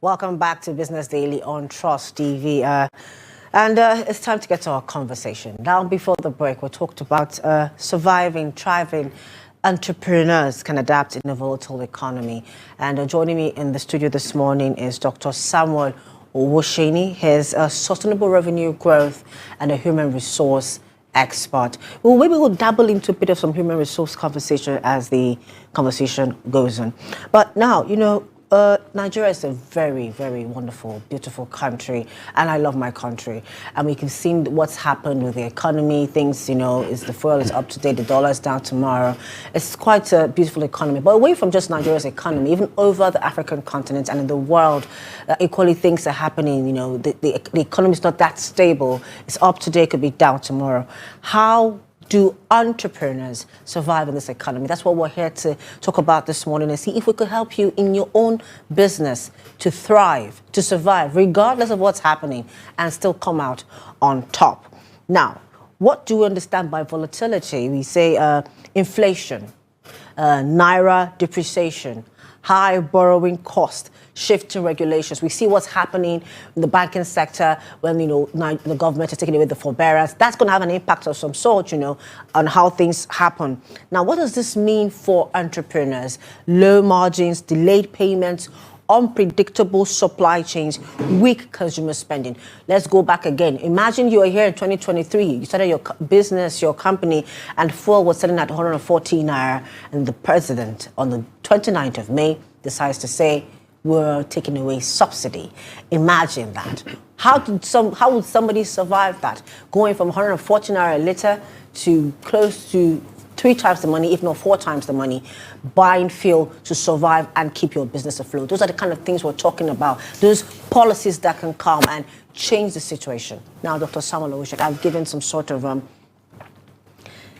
Welcome back to Business Daily on Trust TV. It's time to get to our conversation. Now, before the break, we talked about surviving, thriving entrepreneurs can adapt in a volatile economy. And joining me in the studio this morning is Dr. Samuel Owusheni. He's a sustainable revenue growth and a human resource expert. Well, maybe we'll dabble into a bit of some human resource conversation as the conversation goes on. But now, Nigeria is a very, very wonderful, beautiful country, and I love my country. And we can see what's happened with the economy. Things, is the fuel is up to date, the dollar is down tomorrow. It's quite a beautiful economy. But away from just Nigeria's economy, even over the African continent and in the world, equally things are happening. The economy is not that stable. It's up today, could be down tomorrow. How do entrepreneurs survive in this economy? That's what we're here to talk about this morning and see if we could help you in your own business to thrive, to survive, regardless of what's happening, and still come out on top. Now, what do we understand by volatility? We say inflation, naira depreciation, high borrowing cost, shifting regulations. We see what's happening in the banking sector when, the government is taking away the forbearance. That's going to have an impact of some sort, on how things happen. Now, what does this mean for entrepreneurs? Low margins, delayed payments, unpredictable supply chains, weak consumer spending. Let's go back again. Imagine you are here in 2023. You started your business, your company, and fuel was selling at 114 naira, and the president on the 29th of May decides to say, we're taking away subsidy. Imagine that. How would somebody survive that? Going from 114 naira a litre to close to 3 times the money, if not 4 times the money, buying fuel to survive and keep your business afloat. Those are the kind of things we're talking about. Those policies that can come and change the situation. Now, Dr. Samuel Owusheni, I've given some sort of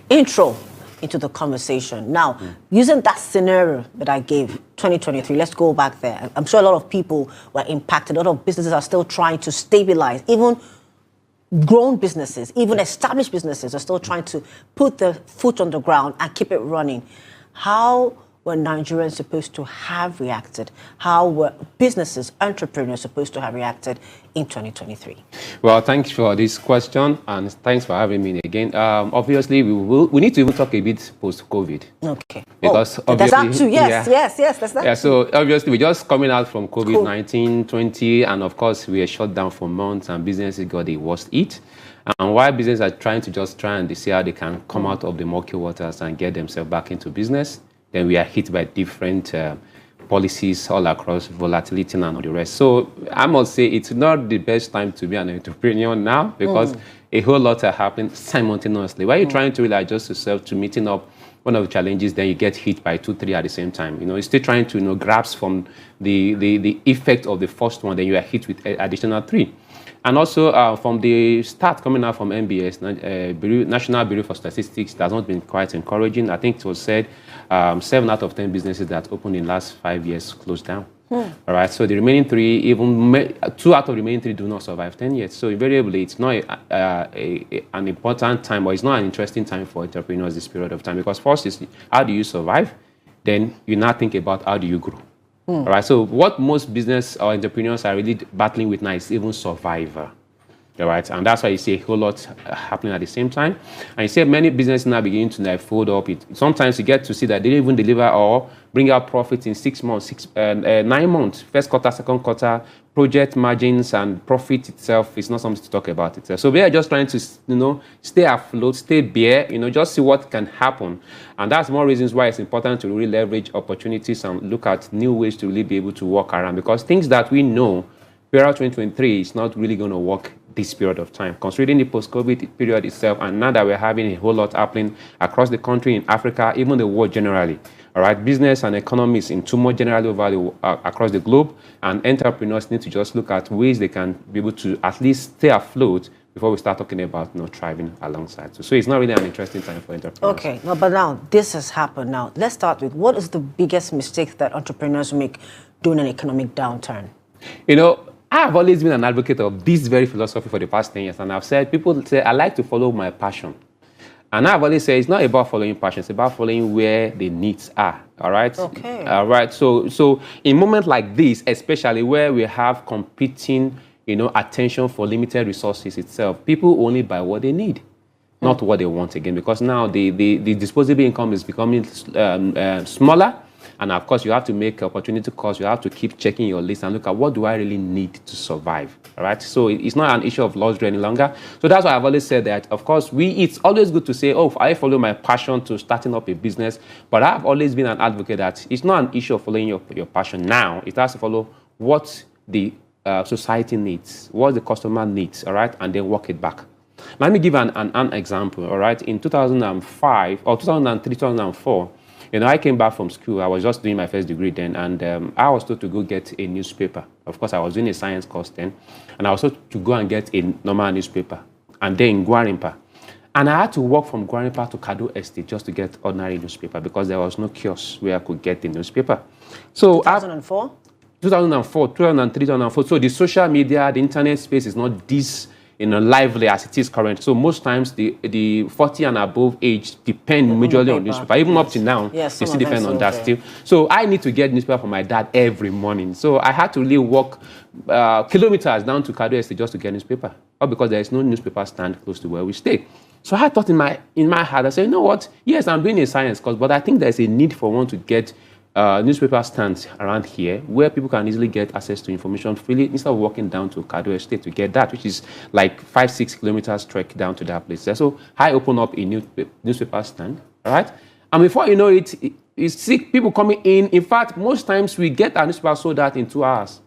intro into the conversation. Now, using that scenario that I gave, 2023, let's go back there. I'm sure a lot of people were impacted. A lot of businesses are still trying to stabilize. Even grown businesses, even established businesses are still trying to put their foot on the ground and keep it running. How were Nigerians supposed to have reacted? How were businesses, entrepreneurs supposed to have reacted in 2023? Well, thanks for this question, and thanks for having me again. Obviously, we need to even talk a bit post-COVID. Okay. Because that's that too. Yes, that's that. Yeah, so obviously, we're just coming out from COVID-19, 20, and of course, we are shut down for months, and businesses got the worst hit. And while businesses are trying to just try and see how they can come out of the murky waters and get themselves back into business, then we are hit by different policies all across, volatility and all the rest. So I must say it's not the best time to be an entrepreneur now because a whole lot are happening simultaneously. While you're trying to really adjust yourself to meeting up one of the challenges, then you get hit by 2, 3 at the same time. You're still trying to grasp from the effect of the first one, then you are hit with additional 3. And also from the start coming out from NBS, National Bureau for Statistics, it has not been quite encouraging. I think it was said 7 out of 10 businesses that opened in the last 5 years closed down. All right, so the remaining 3, even 2 out of the remaining 3 do not survive 10 years. So invariably, it's not an important time, or it's not an interesting time for entrepreneurs this period of time. Because first is, how do you survive? Then you now think about how do you grow. All right, so what most business or entrepreneurs are really battling with now is even survivor. All right, and that's why you see a whole lot happening at the same time. And you see many businesses now beginning to fold up. Sometimes you get to see that they don't even deliver or bring out profits in 6 months, 9 months. First quarter, second quarter, project margins and profit itself is not something to talk about itself. So we are just trying to, stay afloat, stay bare, just see what can happen. And that's more reasons why it's important to really leverage opportunities and look at new ways to really be able to work around. Because things that we know, period 2023 is not really going to work this period of time, considering the post-COVID period itself, and now that we're having a whole lot happening across the country, in Africa, even the world generally. All right, business and economies in turmoil generally over across the globe, and entrepreneurs need to just look at ways they can be able to at least stay afloat before we start talking about thriving alongside. So it's not really an interesting time for entrepreneurs. Okay, but now this has happened. Now let's start with, what is the biggest mistake that entrepreneurs make during an economic downturn? I've always been an advocate of this very philosophy for the past 10 years, and I've said, people say, I like to follow my passion. And I've always said it's not about following passion, it's about following where the needs are. All right. Okay. All right. So in moments like this, especially where we have competing, attention for limited resources itself, people only buy what they need, not what they want again. Because now the disposable income is becoming smaller. And of course, you have to make opportunity costs. You have to keep checking your list and look at what do I really need to survive. All right. So it's not an issue of luxury any longer. So that's why I've always said that, of course, it's always good to say, oh, I follow my passion to starting up a business. But I've always been an advocate that it's not an issue of following your passion now. It has to follow what the society needs, what the customer needs. All right. And then work it back. Let me give an example. All right. In 2005 or 2003, 2004, I came back from school. I was just doing my first degree then, and I was told to go get a newspaper. Of course, I was doing a science course then, and I was told to go and get a normal newspaper, and then in Gwarimpa. And I had to walk from Gwarimpa to Kado Estate just to get ordinary newspaper because there was no kiosk where I could get the newspaper. So 2004? 2004, 2003, 2004. So the social media, the internet space is not this lively as it is current. So most times the 40 and above age depend majorly on newspaper. Even up to now, they still depend on that still. So I need to get newspaper for my dad every morning. So I had to really walk kilometers down to Kado Estate just to get newspaper. All because there is no newspaper stand close to where we stay. So I thought in my heart, I said, you know what? Yes, I'm doing a science course, but I think there's a need for one to get newspaper stands around here where people can easily get access to information freely instead of walking down to Kado Estate to get that, which is like 5-6 kilometers trek down to that place. So I open up a newspaper stand, all right? And before you know it, you see people coming in. In fact, most times we get our newspaper sold out in 2 hours.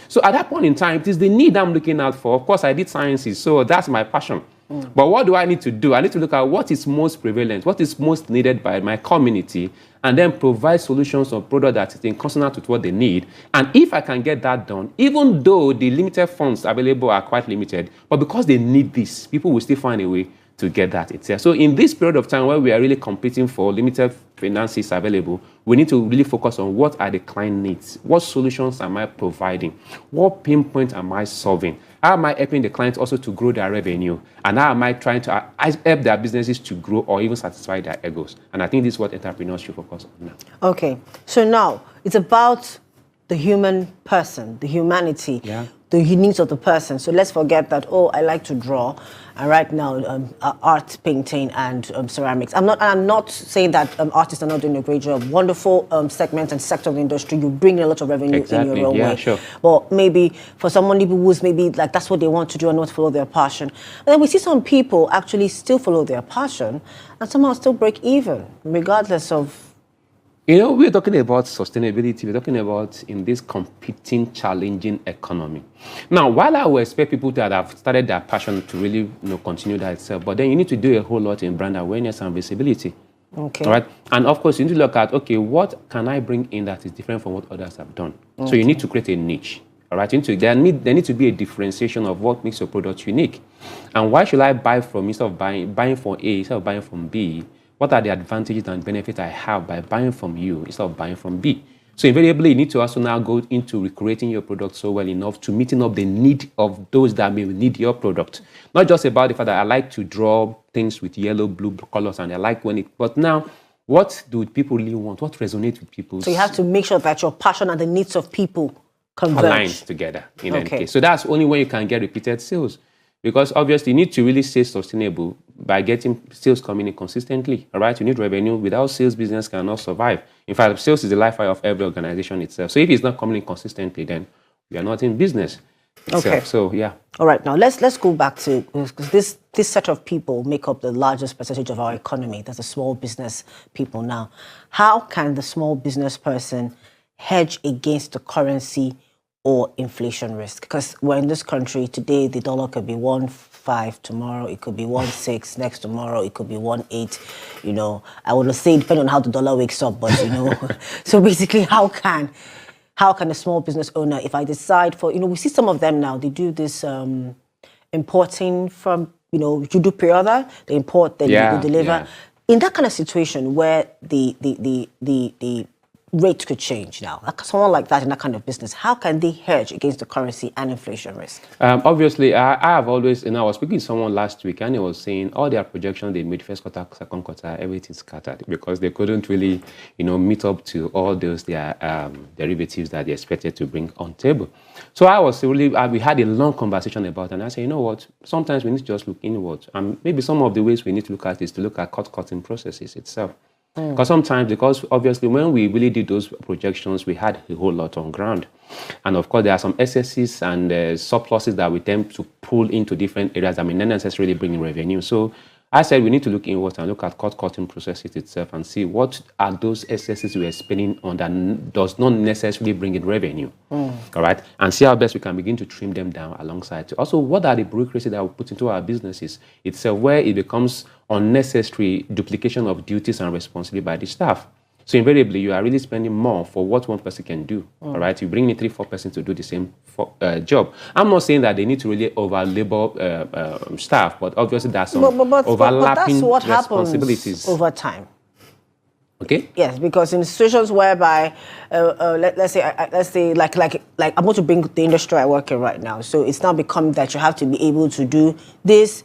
So at that point in time, it is the need I'm looking out for. Of course, I did sciences, so that's my passion. But what do I need to do? I need to look at what is most prevalent, what is most needed by my community, and then provide solutions or product that is in consonant with what they need. And if I can get that done, even though the limited funds available are quite limited, but because they need this, people will still find a way to get that itself. So in this period of time where we are really competing for limited finances available, we need to really focus on what are the client needs, what solutions am I providing, what pain point am I solving, how am I helping the clients also to grow their revenue, and how am I trying to help their businesses to grow or even satisfy their egos. And I think this is what entrepreneurs should focus on now. Okay, so now it's about the human person, the humanity, the needs of the person. So let's forget that, oh, I like to draw, and right now art, painting, and ceramics. I'm not saying that artists are not doing a great job. Wonderful segment and sector of the industry. You bring in a lot of revenue in your own way. Sure. But maybe for someone who's maybe like that's what they want to do and not follow their passion. And then we see some people actually still follow their passion and somehow still break even, regardless of. We're talking about sustainability. We're talking about in this competing, challenging economy. Now, while I will expect people that have started their passion to really continue that itself, but then you need to do a whole lot in brand awareness and visibility. Okay. All right. And of course, you need to look at, okay, what can I bring in that is different from what others have done? Okay. So you need to create a niche. All right. There need to be a differentiation of what makes your product unique. And why should I buy from instead of buying from A instead of buying from B? What are the advantages and benefits I have by buying from you instead of buying from B? So invariably, you need to also now go into recreating your product so well enough to meeting up the need of those that may need your product. Not just about the fact that I like to draw things with yellow, blue colors, and I like but now, what do people really want? What resonates with people? So you have to make sure that your passion and the needs of people converge. Align together in any case. So that's only when you can get repeated sales. Because obviously you need to really stay sustainable by getting sales coming in consistently, all right? You need revenue. Without sales, business cannot survive. In fact, sales is the lifeblood of every organization itself. So if it's not coming in consistently, then we are not in business itself. Okay. So, yeah. All right, now let's go back to, because this set of people make up the largest percentage of our economy. That's the small business people now. How can the small business person hedge against the currency or inflation risk? Because we're in this country today, the dollar could be 1.5, tomorrow it could be 1.6, next tomorrow it could be 1.8. I would say depending on how the dollar wakes up, but so basically how can a small business owner, if I decide we see some of them now, they do this importing from, you do pre-order, they import, then you deliver. In that kind of situation where the rates could change now. Like someone like that in that kind of business, how can they hedge against the currency and inflation risk? Obviously, I have always, I was speaking to someone last week and he was saying all their projections they made first quarter, second quarter, everything's scattered because they couldn't really, meet up to all those their derivatives that they expected to bring on table. So I was really, we had a long conversation about it, and I said, you know what, sometimes we need to just look inward. And maybe some of the ways we need to look at is to look at cost-cutting processes itself. Because because obviously when we really did those projections, we had a whole lot on ground. And of course, there are some excesses and surpluses that we tend to pull into different areas that may not necessarily bring in revenue. So I said we need to look inward and look at cost-cutting processes itself and see what are those excesses we are spending on that does not necessarily bring in revenue. All right? And see how best we can begin to trim them down alongside. Also, what are the bureaucracy that we put into our businesses itself where it becomes unnecessary duplication of duties and responsibility by the staff. So invariably, you are really spending more for what one person can do. All right, you bring in 3-4 persons to do the same job. I'm not saying that they need to really over-labor staff, but obviously there's some overlapping but that's what responsibilities happens over time. Okay. Yes, because in situations whereby, let's say, like I'm going to bring the industry I work in right now. So it's now become that you have to be able to do this.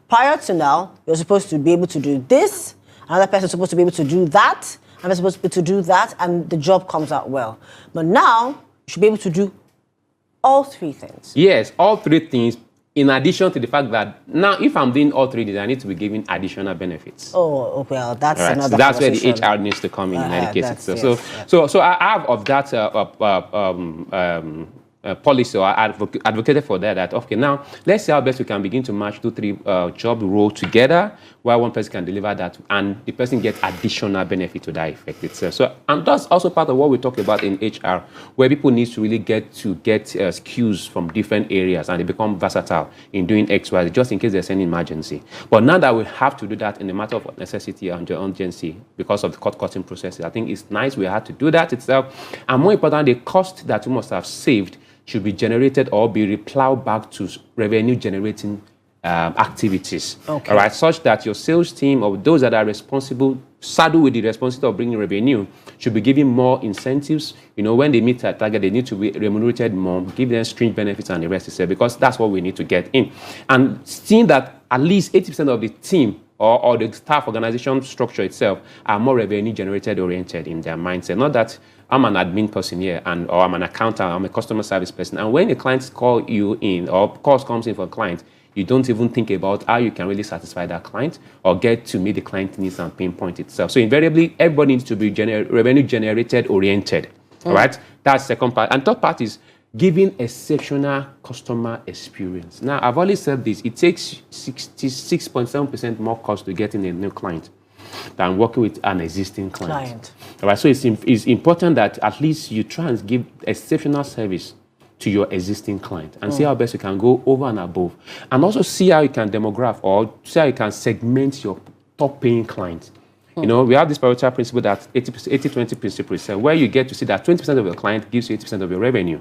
Prior to now, you're supposed to be able to do this. Another person is supposed to be able to do that. I'm supposed to be able to do that, and the job comes out well. But now, you should be able to do all three things. Yes, all three things, in addition to the fact that now, if I'm doing all three things, I need to be giving additional benefits. Oh, well, that's right. another So that's where the conversation. HR needs to come in any case. Yes. So I have of that policy, or advocated for that, okay, now let's see how best we can begin to match 2-3 job roles together where one person can deliver that and the person gets additional benefit to that effect itself. So, and that's also part of what we talk about in HR, where people need to really get skills from different areas and they become versatile in doing X, Y, just in case there's any emergency. But now that we have to do that in a matter of necessity and urgency because of the cost-cutting process, I think it's nice we had to do that itself. And more important, the cost that we must have saved should be generated or be replowed back to revenue-generating activities. Okay. All right, such that your sales team or those that are responsible, saddled with the responsibility of bringing revenue, should be given more incentives. When they meet that target, they need to be remunerated more, give them string benefits and the rest itself, because that's what we need to get in. And seeing that at least 80% of the team or the staff organization structure itself are more revenue-generated oriented in their mindset. Not that I'm an admin person here or I'm an accountant, I'm a customer service person. And when a client calls you in or calls comes in for a client, you don't even think about how you can really satisfy that client or get to meet the client needs and pinpoint itself. So invariably, everybody needs to be revenue-generated oriented. All right? That's the second part. And third part is giving exceptional customer experience. Now, I've always said this. It takes 66.7% more cost to get in a new client than working with an existing client. All right, so it's important that at least you try and give exceptional service to your existing client and see how best you can go over and above. And also see how you can demograph or see how you can segment your top paying clients. We have this Volatile principle that 80-20 principle, where you get to see that 20% of your client gives you 80% of your revenue.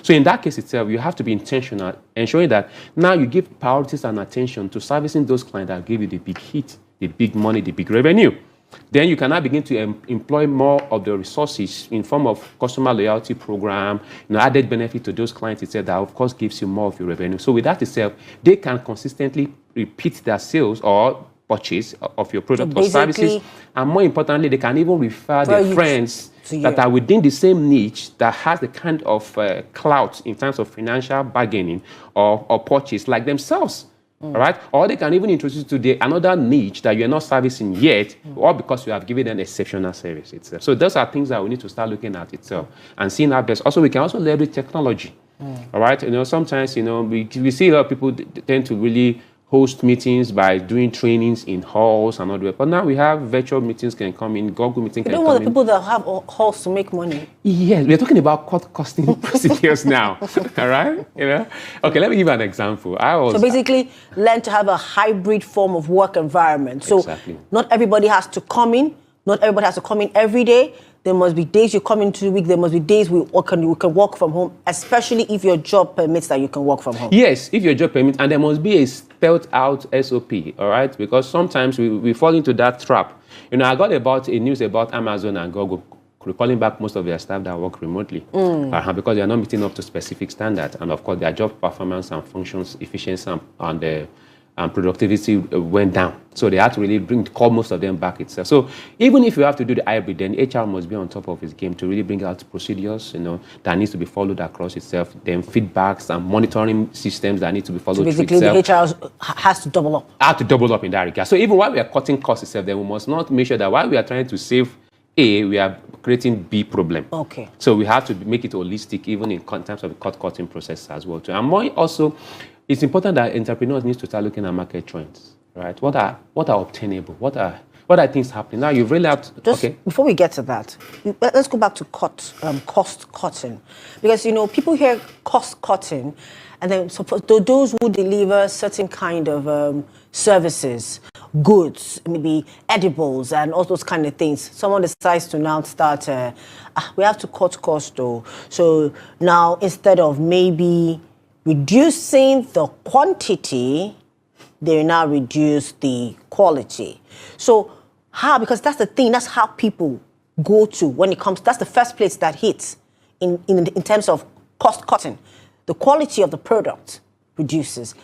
So in that case itself, you have to be intentional, ensuring that now you give priorities and attention to servicing those clients that give you the big hit, the big money, the big revenue. Then you can now begin to employ more of the resources in form of customer loyalty program, added benefit to those clients itself that of course gives you more of your revenue. So with that itself, they can consistently repeat their sales or purchase of your product or services. And more importantly, they can even refer their friends that are within the same niche that has the kind of clout in terms of financial bargaining or purchase like themselves. All right? Or they can even introduce you to another niche that you're not servicing yet, or because you have given them exceptional service itself. So those are things that we need to start looking at itself and seeing our best. Also, we can also leverage technology. All right? Sometimes, we see a lot of people tend to really host meetings by doing trainings in halls and all that. But now we have virtual meetings can come in, Google meeting can come in. You don't want the people that have halls to make money. Yes, we're talking about costing procedures now. All right? Okay, let me give you an example. So basically, learn to have a hybrid form of work environment. So not everybody has to come in. Not everybody has to come in every day. There must be days you come into the week. There must be days we can work from home, especially if your job permits that you can work from home. Yes, if your job permits, and there must be a spelled out SOP, all right? Because sometimes we fall into that trap I got a news about Amazon and Google recalling back most of their staff that work remotely because they are not meeting up to specific standards. And of course, their job performance and functions, efficiency and productivity went down. So they had to really call most of them back itself. So even if you have to do the hybrid, then HR must be on top of his game to really bring out procedures, that needs to be followed across itself. Then feedbacks and monitoring systems that need to be followed. So basically, the HR has to double up. Have to double up in that regard. So even while we are cutting costs itself, then we must not make sure that while we are trying to save A, we are creating B problem. Okay. So we have to make it holistic, even in terms of the cutting process as well. And more also, it's important that entrepreneurs need to start looking at market trends, right? What are obtainable? What are things happening now? You've really have to, just before we get to that, let's go back to cost cutting, because people hear cost cutting, and then those who deliver certain kind of services, goods, maybe edibles and all those kind of things. Someone decides to now start, we have to cut costs though. So now instead of maybe reducing the quantity, they now reduce the quality. So how? Because that's the thing, that's how people go to when it comes, that's the first place that hits in terms of cost cutting. The quality of the product reduces.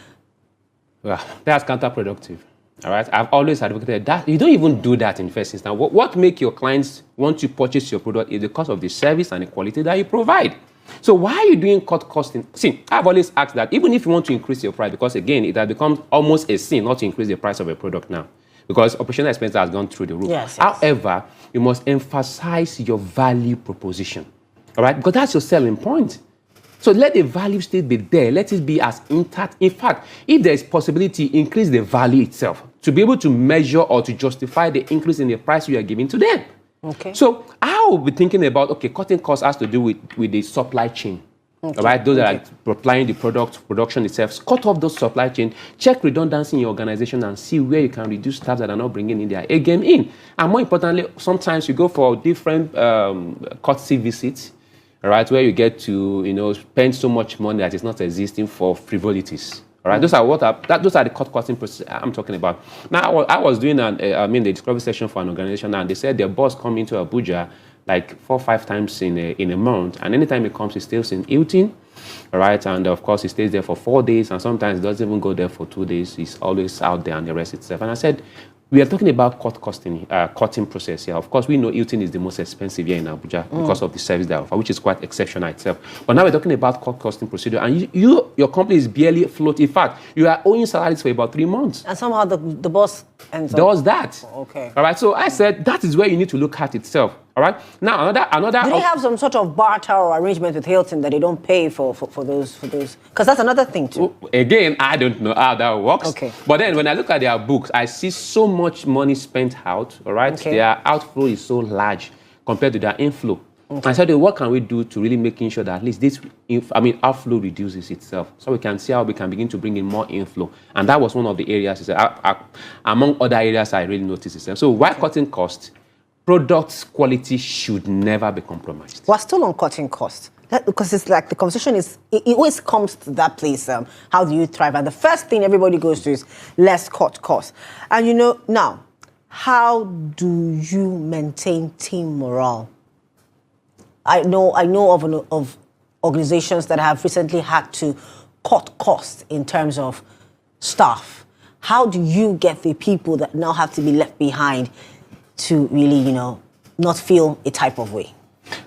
Well, that's counterproductive. All right, I've always advocated that you don't even do that in first instance. What make your clients want to purchase your product is the cost of the service and the quality that you provide. So why are you doing cut costing? See, I've always asked that even if you want to increase your price, because again, it has become almost a sin not to increase the price of a product now, because operational expenses has gone through the roof. Yes. However, you must emphasize your value proposition. All right, because that's your selling point. So let the value still be there. Let it be as intact. In fact, if there is possibility, increase the value itself to be able to measure or to justify the increase in the price you are giving to them. Okay. So I will be thinking about, cutting costs has to do with the supply chain. Okay. All right, those are applying the production itself. Cut off those supply chain, check redundancy in your organization and see where you can reduce staff that are not bringing in their A game in. And more importantly, sometimes you go for different courtesy visits, all right, where you get to, spend so much money that is not existing for frivolities. All right, those are the cutting process I'm talking about. Now, I was doing the discovery session for an organization, and they said their boss come into Abuja like 4 or 5 times in a month, and anytime he comes, he stays in Hilton, all right, and of course he stays there for 4 days, and sometimes he doesn't even go there for 2 days. He's always out there and the rest itself. And I said, we are talking about cutting process here. Of course, we know Hilton is the most expensive here in Abuja because of the service they offer, which is quite exceptional itself. But now we're talking about costing procedure, and your company is barely afloat. In fact, you are owing salaries for about 3 months. And somehow the boss does that. Okay. All right. So I said that is where you need to look at itself. All right. Now another. Do they have some sort of barter or arrangement with Hilton that they don't pay for those? Because that's another thing too. Again, I don't know how that works. Okay. But then when I look at their books, I see so much money spent out. All right. Okay. Their outflow is so large compared to their inflow. Okay. I said, what can we do to really making sure that at least this, outflow reduces itself, so we can see how we can begin to bring in more inflow. And that was one of the areas, among other areas, I really noticed itself. So while cutting costs, product quality should never be compromised. We're still on cutting costs. Because it's like the conversation it always comes to that place, how do you thrive? And the first thing everybody goes to is, let's cut costs. And now, how do you maintain team morale? I know of organizations that have recently had to cut costs in terms of staff. How do you get the people that now have to be left behind to really, not feel a type of way?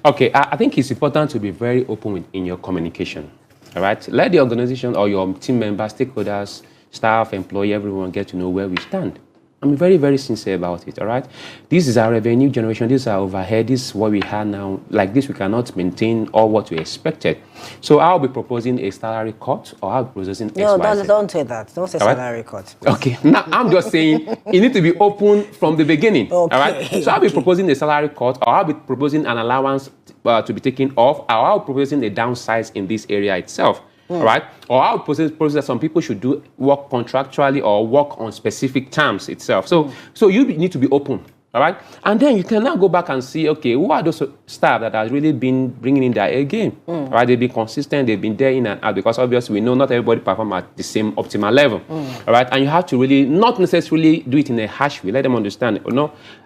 Okay, I think it's important to be very open in your communication. All right, let the organization or your team members, stakeholders, staff, employee, everyone get to know where we stand. I'm very, very sincere about it, all right? This is our revenue generation. This is our overhead. This is what we have now. Like this, we cannot maintain all what we expected. So I'll be proposing a salary cut, or I'll be proposing No, don't say that. Don't say salary cut. Okay, now I'm just saying you need to be open from the beginning, all right? So I'll be proposing a salary cut, or I'll be proposing an allowance to be taken off, or I'll be proposing a downsize in this area itself. All right, or I'll propose that some people should do work contractually or work on specific terms itself. So you need to be open, all right, and then you can now go back and see, okay, who are those staff that has really been bringing in their A game, all right? They've been consistent, they've been there in and out, because obviously we know not everybody perform at the same optimal level, all right, and you have to really not necessarily do it in a harsh way. Let them understand,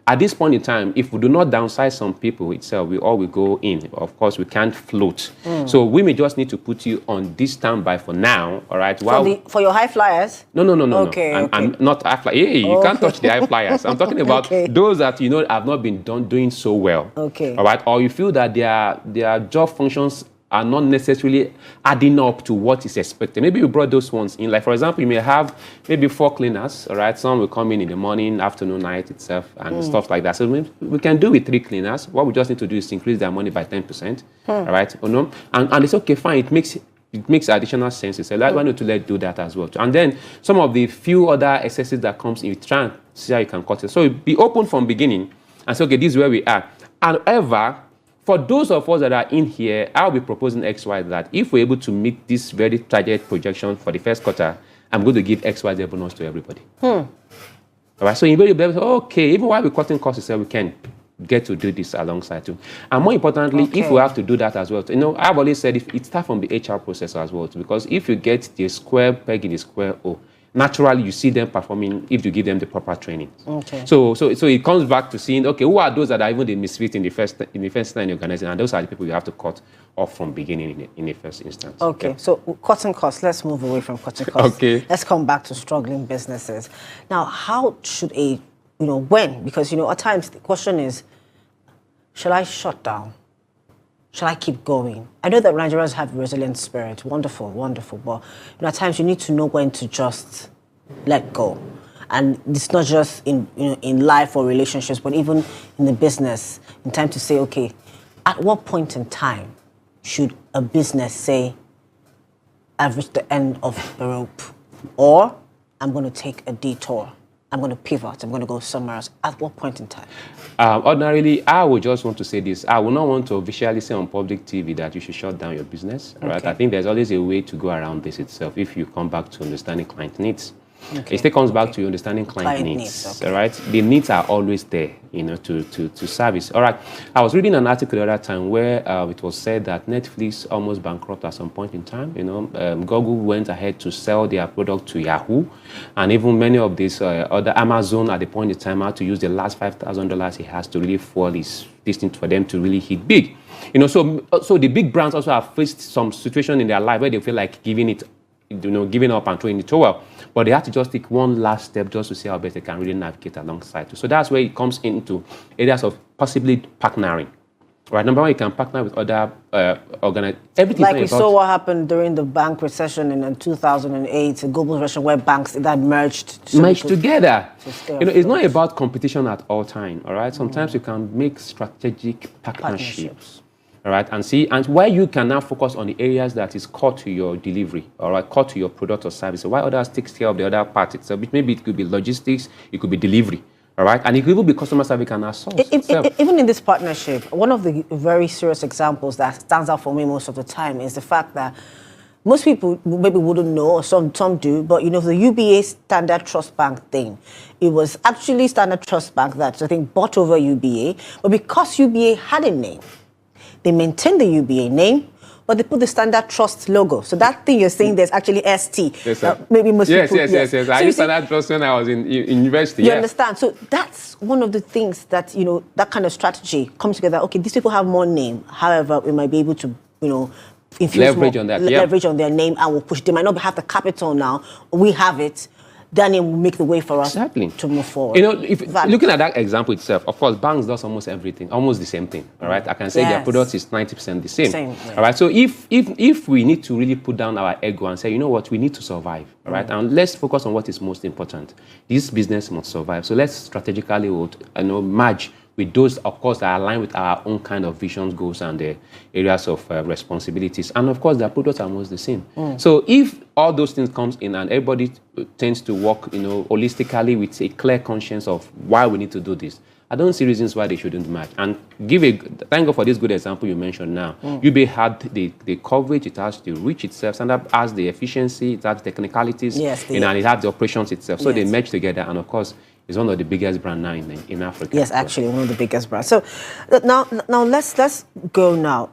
at this point in time, if we do not downsize some people itself, we all will go in. Of course, we can't float. So we may just need to put you on this standby for now, all right? For your high flyers? No. Okay, I'm not high flyers. Hey, you can't touch the high flyers. I'm talking about those that, have not been doing so well. Okay. All right? Or you feel that their job functions are not necessarily adding up to what is expected. Maybe you brought those ones in. Like, for example, you may have maybe 4 cleaners, all right? Some will come in the morning, afternoon, night itself, and stuff like that. So we can do with 3 cleaners. What we just need to do is increase their money by 10%, all right? And it's okay, fine. It makes additional sense. It's like, why not to do that as well? And then some of the few other excesses that comes in, you try and see how you can cut it. So be open from beginning and say, okay, this is where we are. However, for those of us that are in here, I'll be proposing XY that if we're able to meet this very target projection for the first quarter, I'm going to give XYZ bonus to everybody. All right, so you'll be able to say, okay, even while we're cutting costs, we can get to do this alongside too. And more importantly, if we have to do that as well, I've always said it starts from the HR process as well, because if you get the square peg in the square hole, naturally you see them performing if you give them the proper training. Okay. So it comes back to seeing, okay, who are those that are even the misfits in the first line organization, and those are the people you have to cut off from beginning in the first instance. Okay. Yeah. So cutting costs. Let's move away from cutting costs. Okay. Let's come back to struggling businesses. Now, how should when? Because at times the question is, shall I shut down? Shall I keep going? I know that Nigerians have resilient spirit. Wonderful, wonderful. But at times you need to know when to just let go. And it's not just in life or relationships, but even in the business, in time to say, okay, at what point in time should a business say, I've reached the end of the rope, or I'm going to take a detour? I'm going to pivot. I'm going to go somewhere else. At what point in time? Ordinarily, I would just want to say this. I would not want to officially say on public TV that you should shut down your business. Okay. Right? I think there's always a way to go around this itself if you come back to understanding client needs. Okay. It still comes back to understanding client needs. Okay. All right? The needs are always there, to service. All right. I was reading an article the other time where it was said that Netflix almost bankrupt at some point in time. Google went ahead to sell their product to Yahoo, and even many of these other Amazon at the point in time had to use the last $5,000 he has to really fuel this thing for them to really hit big. So the big brands also have faced some situation in their life where they feel like giving up and throwing the towel. But they have to just take one last step just to see how best they can really navigate alongside. So that's where it comes into areas of possibly partnering. Right, number one, you can partner with other organizations. Everything like we saw what happened during the bank recession in 2008, a global recession where banks that merged together. It's not about competition at all times. All right, sometimes you can make strategic partnerships. All right, and where you can now focus on the areas that is core to your delivery, all right, core to your product or service. So while others take care of the other part itself, maybe it could be logistics, it could be delivery, all right, and it could even be customer service and outsource. Even in this partnership, one of the very serious examples that stands out for me most of the time is the fact that most people maybe wouldn't know, or some do, but the UBA Standard Trust Bank thing, it was actually Standard Trust Bank that I think bought over UBA, but because UBA had a name, they maintained the UBA name, but they put the Standard Trust logo. So that thing you're saying, there's actually ST. Yes, maybe most people... Yes. I used Standard Trust when I was in university. You understand? So that's one of the things that, that kind of strategy comes together. Okay, these people have more name. However, we might be able to, leverage on that. Leverage on their name, and we'll push. They might not have the capital now. We have it. Then it will make the way for us to move forward. If looking at that example itself, of course, banks does almost everything, almost the same thing. All right, I can say their product is 90% the same. All right, so if we need to really put down our ego and say, you know what, we need to survive. All right, and let's focus on what is most important. This business must survive. So let's strategically merge with those, of course, that align with our own kind of visions, goals, and the areas of responsibilities. And of course, their products are almost the same. So if all those things comes in and everybody tends to work, holistically with a clear conscience of why we need to do this, I don't see reasons why they shouldn't match. And thank God for this good example you mentioned now. UBA had the coverage, it has the reach itself, and that has the efficiency, it has the technicalities, and it has the operations itself. So they merge together, and of course, it's one of the biggest brands now in Africa. Yes, actually, one of the biggest brands. So now let's go now.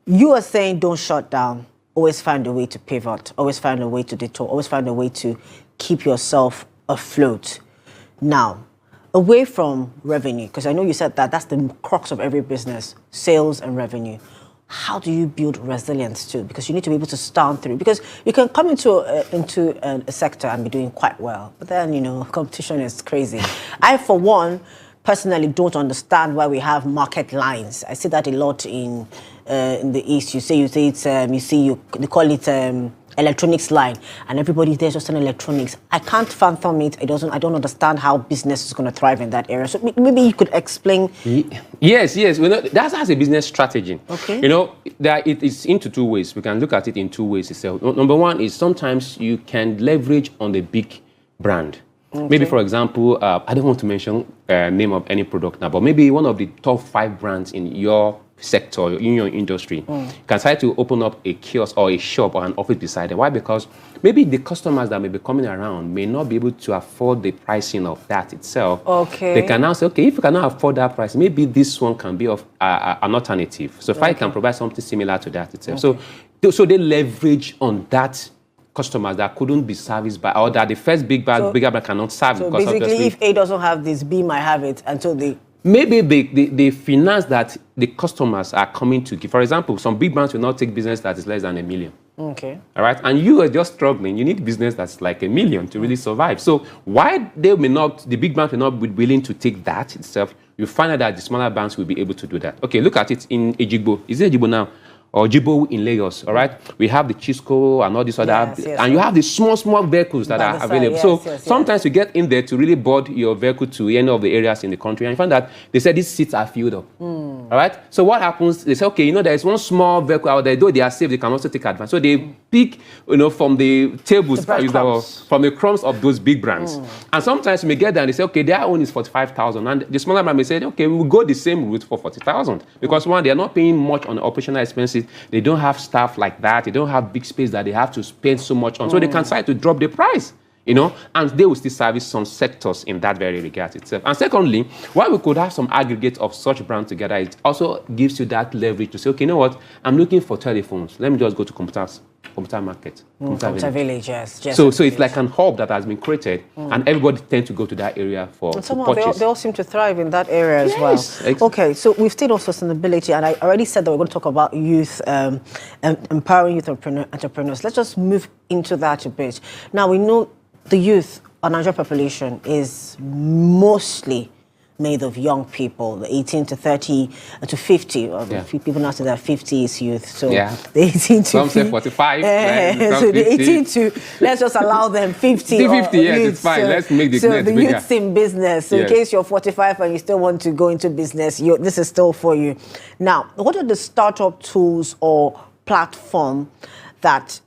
You are saying don't shut down. Always find a way to pivot. Always find a way to detour. Always find a way to keep yourself afloat. Now, away from revenue, because I know you said that that's the crux of every business, sales and revenue. How do you build resilience too? Because you need to be able to stand through. Because you can come into a sector and be doing quite well, but then competition is crazy. I, for one, personally don't understand why we have market lines. I see that a lot in the East. They call it electronics line, and everybody there's just an electronics. I can't fathom it. I don't understand how business is going to thrive in that area. So maybe you could explain. Yes. That's a business strategy. Okay. It is into two ways. We can look at it in two ways itself. Number one is sometimes you can leverage on the big brand. Okay. Maybe, for example, I don't want to mention name of any product now, but maybe one of the top 5 brands in your sector, in your industry, can try to open up a kiosk or a shop or an office beside it. Why? Because maybe the customers that may be coming around may not be able to afford the pricing of that itself. Okay. They can now say, okay, if you cannot afford that price, maybe this one can be of an alternative. So if I can provide something similar to that itself. Okay. So they leverage on that customers that couldn't be serviced by, or that the first bigger brand cannot serve. So basically, if A doesn't have this, B might have it until they... Maybe they finance that the customers are coming to give. For example, some big brands will not take business that is less than $1 million. Okay. All right. And you are just struggling. You need business that's like $1 million to really survive. So why the big brands will not be willing to take that itself, you find out that the smaller banks will be able to do that. Okay, look at it in Ejigbo. Is it Ejigbo now? Or Jibo in Lagos, all right? We have the Chisco and all these other, and you have the small vehicles that are available. Sometimes you get in there to really board your vehicle to any of the areas in the country, and you find that they said these seats are filled up, all right? So what happens, they say, okay, there is one small vehicle out there, though they are safe, they can also take advantage. So they pick, from the tables, from the crumbs of those big brands. And sometimes you may get there and they say, okay, their own is 45,000, and the smaller brand may say, okay, we will go the same route for 40,000, because one, they are not paying much on the operational expenses. They don't have staff like that. They don't have big space that they have to spend so much on. So they can try to drop the price, and they will still service some sectors in that very regard itself. And secondly, while we could have some aggregate of such brands together, it also gives you that leverage to say, okay, you know what? I'm looking for telephones. Let me just go to computer market. Computer village, yes. So it's like an hub that has been created, and everybody tends to go to that area for purchase. They all seem to thrive in that area as well. Exactly. Okay, so we've stayed on sustainability, and I already said that we're going to talk about youth, empowering youth entrepreneurs. Let's just move into that a bit. Now, we know the youth, our Nigerian population, is mostly made of young people, the 18 to 30 to 50. People now say that 50 is youth. So the 18 to some say 45. So the 18 to, let's just allow them 50. 50, yes, it's fine. Let's make the net bigger. Youth's in business. So in case you're 45 and you still want to go into business, this is still for you. Now, what are the startup tools or platform that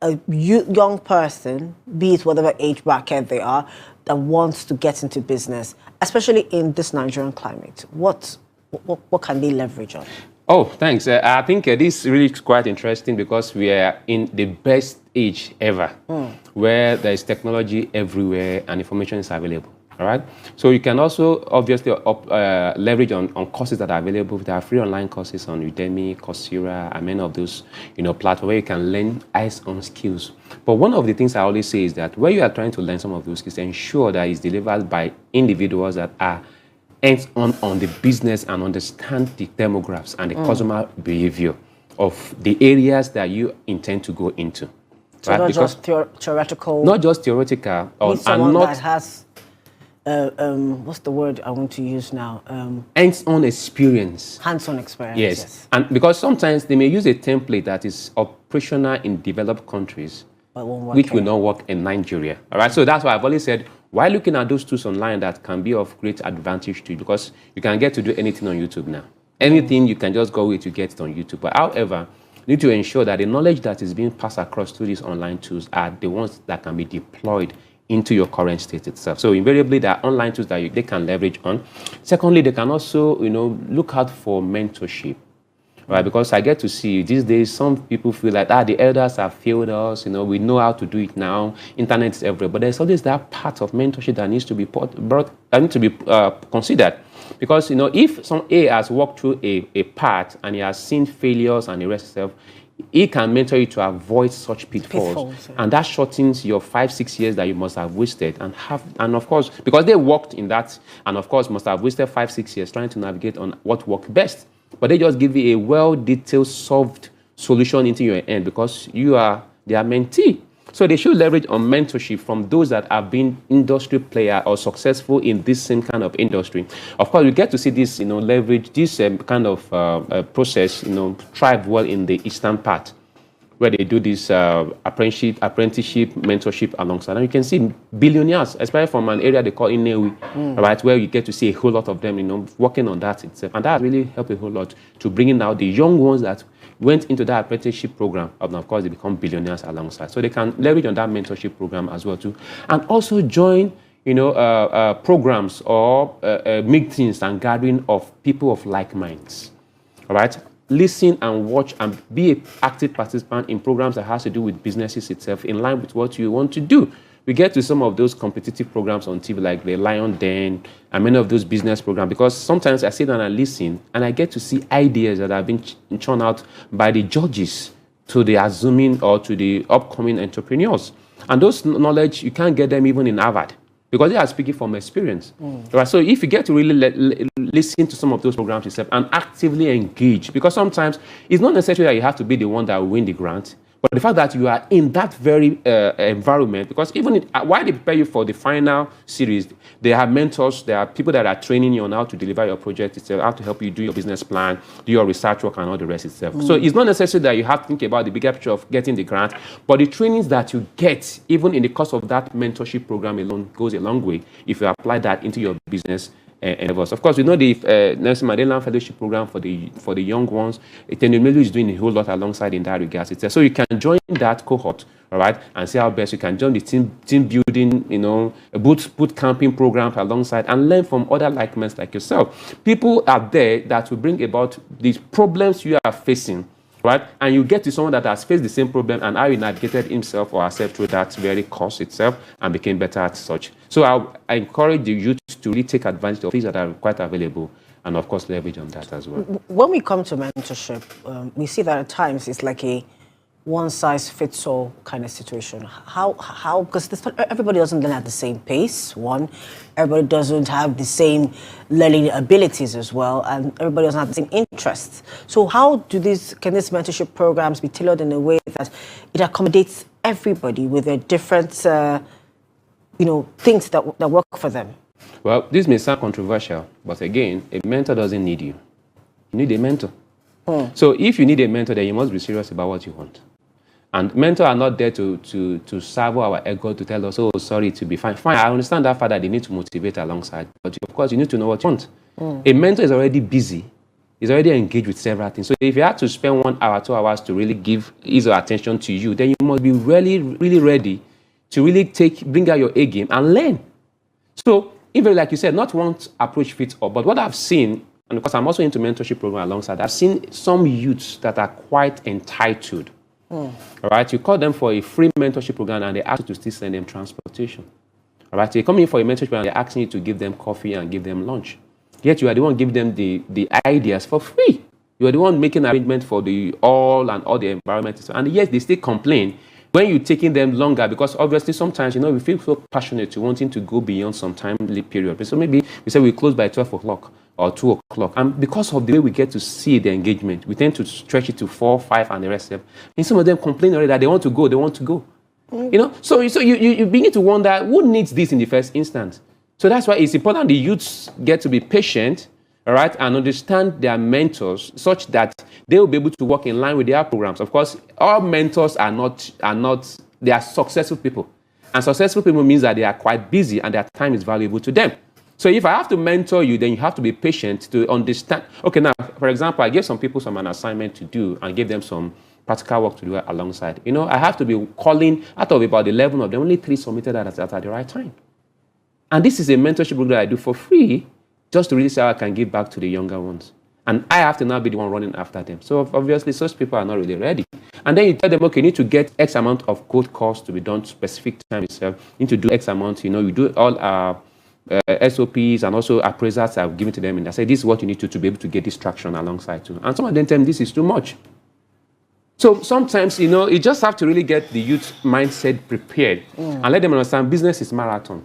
a young person, be it whatever age bracket they are, that wants to get into business, especially in this Nigerian climate? What can they leverage on? Oh, thanks. I think this really is quite interesting because we are in the best age ever, where there is technology everywhere and information is available. All right. So you can also obviously leverage on courses that are available. There are free online courses on Udemy, Coursera, and many of those platforms where you can learn eyes-on skills. But one of the things I always say is that when you are trying to learn some of those skills, ensure that it's delivered by individuals that are hands-on on the business and understand the demographics and the customer behavior of the areas that you intend to go into. So right? Not just theoretical. Not just theoretical, that has. What's the word I want to use now? Hands-on experience. Hands-on experience, yes. And because sometimes they may use a template that is operational in developed countries, which will not work in Nigeria. All right. So that's why I've always said, while looking at those tools online that can be of great advantage to you, because you can get to do anything on YouTube now. Anything you can just go with, you get it on YouTube. But however, you need to ensure that the knowledge that is being passed across through these online tools are the ones that can be deployed into your current state itself. So invariably, there are online tools that they can leverage on. Secondly, they can also, look out for mentorship, right? Because I get to see these days, some people feel like, the elders have failed us, we know how to do it now. Internet is everywhere. But there's always that part of mentorship that needs to be considered. Because, if some A has walked through a path and he has seen failures and the rest of he can mentor you to avoid such pitfalls. Yeah. And that shortens your 5-6 years that you must have wasted. And of course, because they worked in that, and of course must have wasted 5-6 years trying to navigate on what worked best. But they just give you a well-detailed, solved solution into your end because you are their mentee. So they should leverage on mentorship from those that have been industry player or successful in this same kind of industry. Of course, we get to see this, leverage this kind of process, thrive well in the eastern part, where they do this apprenticeship, mentorship alongside. And you can see billionaires, especially from an area they call Inewi, right, where you get to see a whole lot of them, working on that itself. And that really helped a whole lot to bringing out the young ones that went into that apprenticeship program, and of course they become billionaires alongside. So they can leverage on that mentorship program as well too, and also join, programs or meetings and gathering of people of like minds. All right, listen and watch and be an active participant in programs that has to do with businesses itself, in line with what you want to do. We get to some of those competitive programs on TV, like the Lion Den and many of those business programs, because sometimes I sit down and listen and I get to see ideas that have been churned out by the judges to the assuming or to the upcoming entrepreneurs. And those knowledge, you can't get them even in Harvard because they are speaking from experience. Right? So if you get to really listen to some of those programs yourself and actively engage, because sometimes it's not necessarily that you have to be the one that will win the grant, but the fact that you are in that very environment, because even while they prepare you for the final series, they have mentors, there are people that are training you on how to deliver your project itself, how to help you do your business plan, do your research work, and all the rest itself. So it's not necessarily that you have to think about the bigger picture of getting the grant, but the trainings that you get, even in the course of that mentorship program alone, goes a long way if you apply that into your business endeavors. Of course, we know the Nelson Mandela Fellowship Program for the young ones. Entrepreneurship is doing a whole lot alongside in that regard. So you can join that cohort, all right, and see how best you can join the team building, boot camping program alongside, and learn from other like minds like yourself. People are there that will bring about these problems you are facing, right? And you get to someone that has faced the same problem and how he navigated himself or herself through that very course itself and became better at such. So I encourage the youth to really take advantage of things that are quite available and, of course, leverage on that as well. When we come to mentorship, we see that at times it's like a one-size-fits-all kind of situation. How? Because everybody doesn't learn at the same pace, one. Everybody doesn't have the same learning abilities as well, and everybody doesn't have the same interests. So how can these mentorship programs be tailored in a way that it accommodates everybody with their different, things that work for them? Well, this may sound controversial, but again, a mentor doesn't need you. You need a mentor. So if you need a mentor, then you must be serious about what you want. And mentors are not there to serve our ego, to tell us, oh, sorry, to be fine. Fine, I understand that fact that they need to motivate alongside. But of course, you need to know what you want. A mentor is already busy. He's already engaged with several things. So if you have to spend 1 hour, 2 hours to really give his or attention to you, then you must be really, really ready to really bring out your A game and learn. So even like you said, not one approach fits all. But what I've seen, and because I'm also into mentorship program alongside, I've seen some youths that are quite entitled. All right, you call them for a free mentorship program and they ask you to still send them transportation. All right, so you come in for a mentorship program and they're asking you to give them coffee and give them lunch. Yet you are the one giving them the ideas for free. You are the one making arrangement for all the environment. And yet they still complain when you're taking them longer, because obviously sometimes, we feel so passionate to wanting to go beyond some time period. So maybe we say we close by 12 o'clock or 2 o'clock. And because of the way we get to see the engagement, we tend to stretch it to 4, 5, and the rest of them. And some of them complain already that they want to go. So you begin to wonder, who needs this in the first instance? So that's why it's important the youths get to be patient, all right, and understand their mentors such that they will be able to work in line with their programs. Of course, all mentors are not, they are successful people. And successful people means that they are quite busy and their time is valuable to them. So if I have to mentor you, then you have to be patient to understand. Okay, now, for example, I gave some people an assignment to do and gave them some practical work to do alongside. I have to be calling, out of about 11 of them, only 3 submitted at the right time. And this is a mentorship program that I do for free, just to really say how I can give back to the younger ones. And I have to now be the one running after them. So obviously, such people are not really ready. And then you tell them, okay, you need to get X amount of code calls to be done specific time itself. You need to do X amount, you do all our SOPs and also appraisals I've given to them. And I say, this is what you need to be able to get this traction alongside too. And some of them tell me this is too much. So sometimes, you just have to really get the youth mindset prepared and let them understand business is marathon.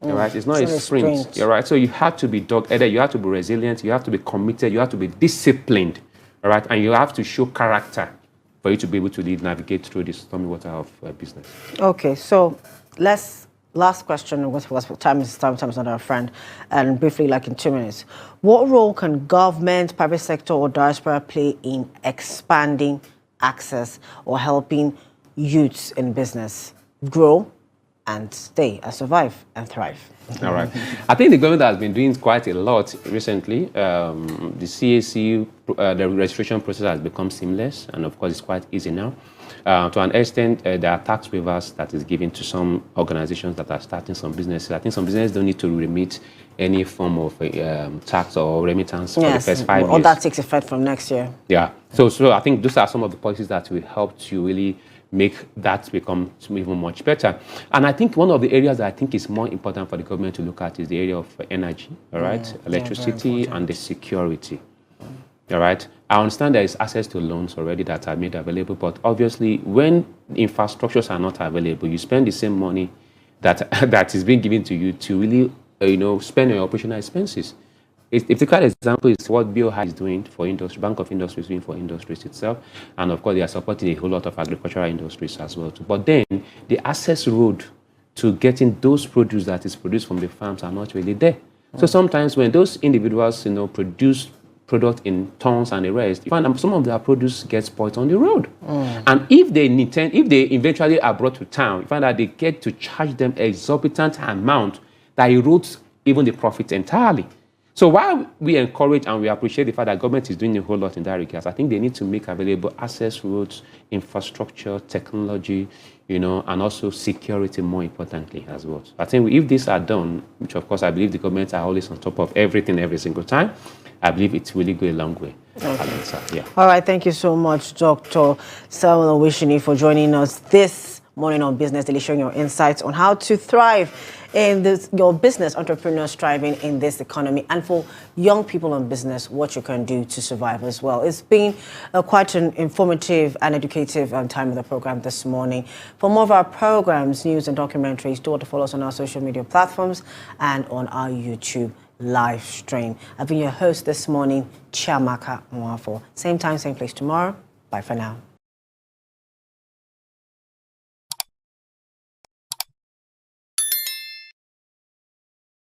All right, it's not a sprint. All right, so you have to be dog-headed, you have to be resilient, you have to be committed, you have to be disciplined. All right, and you have to show character for you to be able to navigate through the stormy water of business. Okay, so last question, because time is not our friend, and briefly, like in 2 minutes. What role can government, private sector, or diaspora play in expanding access or helping youths in business grow and stay and survive and thrive? All right. I think the government has been doing quite a lot recently. The CAC, the registration process has become seamless, and of course, it's quite easy now. To an extent, there are tax waivers that is given to some organizations that are starting some businesses. I think some businesses don't need to remit any form of tax or remittance for the first 5 years. All that takes effect from next year. Yeah. So I think those are some of the policies that will help to really make that become even much better. And I think one of the areas that I think is more important for the government to look at is the area of energy, all right? Electricity and the security, all right? I understand there is access to loans already that are made available, but obviously when infrastructures are not available, you spend the same money that is being given to you to really, spend on your operational expenses. A typical example is what BOI is doing for industry, Bank of Industry is doing for industries itself. And of course, they are supporting a whole lot of agricultural industries as well too. But then the access road to getting those produce that is produced from the farms are not really there. So sometimes when those individuals, produce product in tons and the rest, you find some of their produce gets spoiled on the road. And if they eventually are brought to town, you find that they get to charge them exorbitant amount that erodes even the profit entirely. So while we encourage and we appreciate the fact that government is doing a whole lot in that regard, I think they need to make available access roads, infrastructure, technology, and also security more importantly as well. I think if these are done, which of course I believe the government are always on top of everything every single time, I believe it really go a long way. Okay. Yeah. All right, thank you so much, Dr. Samuel Owishini, for joining us this morning on Business Daily, sharing your insights on how to thrive in your business, entrepreneurs striving in this economy, and for young people in business, what you can do to survive as well. It's been quite an informative and educative time of the program this morning. For more of our programs, news and documentaries, do want to follow us on our social media platforms and on our YouTube live stream. I've been your host this morning, Chiamaka Mwafo. Same time, same place tomorrow. Bye for now.